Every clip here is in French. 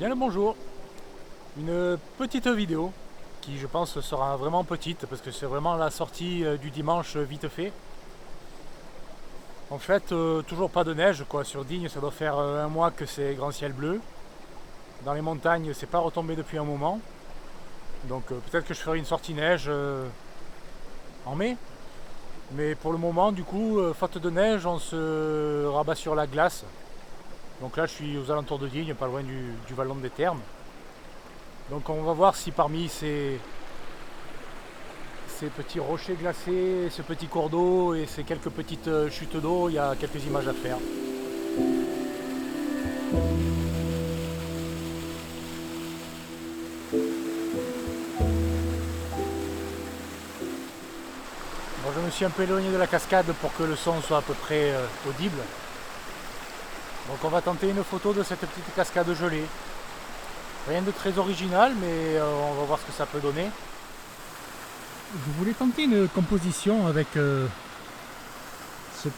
Bien le bonjour. Une petite vidéo qui je pense sera vraiment petite parce que c'est vraiment la sortie du dimanche vite fait. En fait, toujours pas de neige quoi. Sur Digne, ça doit faire un mois que c'est grand ciel bleu. Dans les montagnes, c'est pas retombé depuis un moment. Donc peut-être que je ferai une sortie neige en mai. Mais pour le moment, du coup, faute de neige, on se rabat sur la glace. Donc là, je suis aux alentours de Digne, pas loin du Vallon des Thermes. Donc on va voir si parmi ces petits rochers glacés, ce petit cours d'eau et ces quelques petites chutes d'eau, il y a quelques images à faire. Bon, je me suis un peu éloigné de la cascade pour que le son soit à peu près audible. Donc on va tenter une photo de cette petite cascade gelée. Rien de très original, mais on va voir ce que ça peut donner. Je voulais tenter une composition avec ce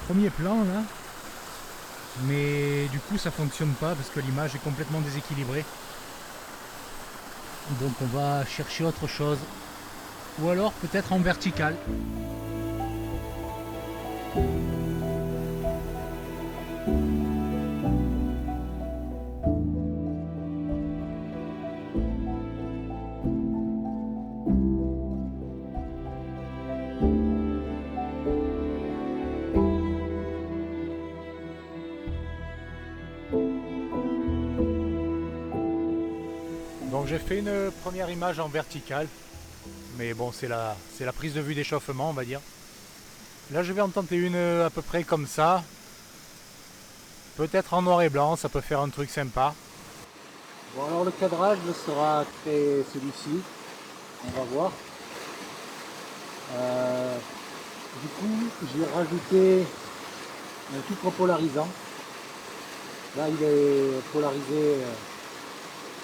premier plan là, mais du coup ça fonctionne pas parce que l'image est complètement déséquilibrée. Donc on va chercher autre chose, ou alors peut-être en vertical. Donc j'ai fait une première image en verticale, mais bon c'est la prise de vue d'échauffement on va dire. Là je vais en tenter une à peu près comme ça, peut-être en noir et blanc, ça peut faire un truc sympa. Bon alors le cadrage sera très celui-ci, on va voir. Du coup j'ai rajouté un filtre polarisant. Là il est polarisé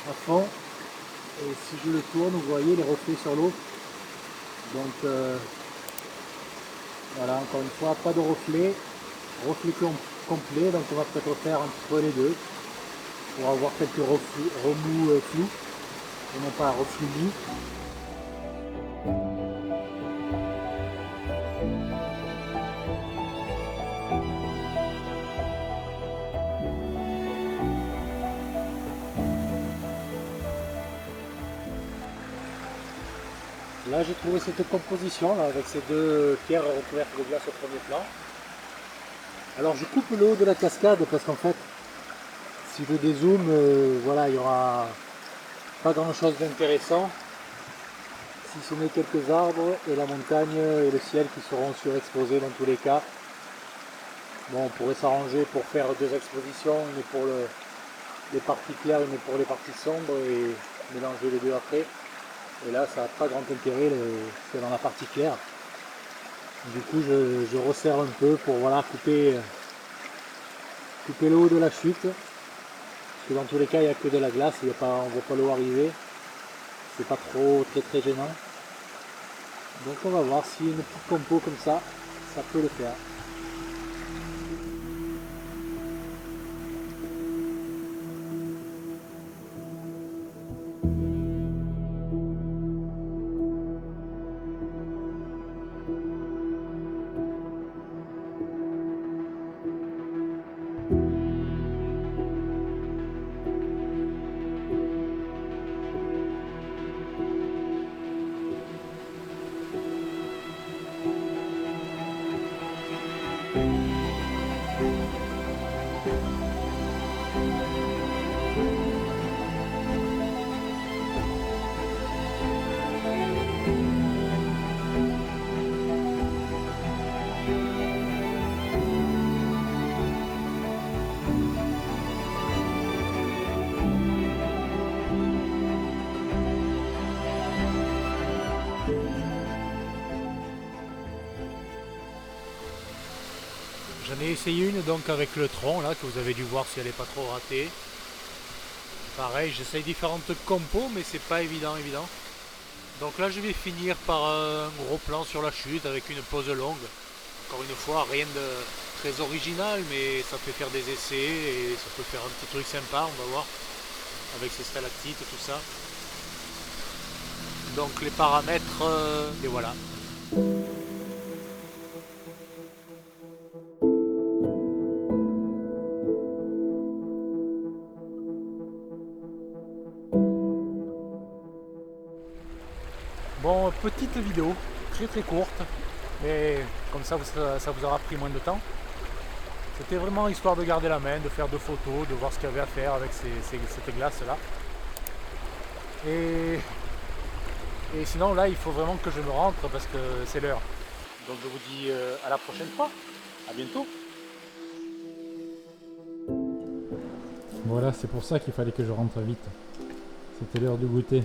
à fond. Et si je le tourne, vous voyez les reflets sur l'eau. Donc voilà, encore une fois, pas de reflet complet. Donc on va peut-être faire entre les deux pour avoir quelques remous flous et non pas un reflux mou. Là j'ai trouvé cette composition là, avec ces deux pierres recouvertes de glace au premier plan. Alors je coupe le haut de la cascade parce qu'en fait si je dézoome, voilà, il n'y aura pas grand chose d'intéressant si ce n'est quelques arbres et la montagne et le ciel qui seront surexposés dans tous les cas. Bon, on pourrait s'arranger pour faire deux expositions, une pour les parties claires, une pour les parties sombres et mélanger les deux après. Et là, ça n'a pas grand intérêt, c'est dans la partie claire. Du coup, je resserre un peu pour voilà, couper le haut de la chute. Parce que dans tous les cas, il n'y a que de la glace, on ne voit pas l'eau arriver. C'est pas trop très gênant. Donc on va voir si une petite compo comme ça peut le faire. J'en ai essayé une donc avec le tronc là que vous avez dû voir si elle n'est pas trop ratée. Pareil, j'essaye différentes compos mais c'est pas évident. Donc là je vais finir par un gros plan sur la chute avec une pause longue. Encore une fois, rien de très original mais ça fait faire des essais et ça peut faire un petit truc sympa, on va voir. avec ses stalactites et tout ça. Donc les paramètres, et voilà. Bon, petite vidéo, très courte, mais comme ça vous aura pris moins de temps. C'était vraiment histoire de garder la main, de faire 2 photos, de voir ce qu'il y avait à faire avec cette glace là. Et sinon là il faut vraiment que je me rentre parce que c'est l'heure. Donc je vous dis à la prochaine fois, à bientôt. Voilà, c'est pour ça qu'il fallait que je rentre vite. C'était l'heure de goûter.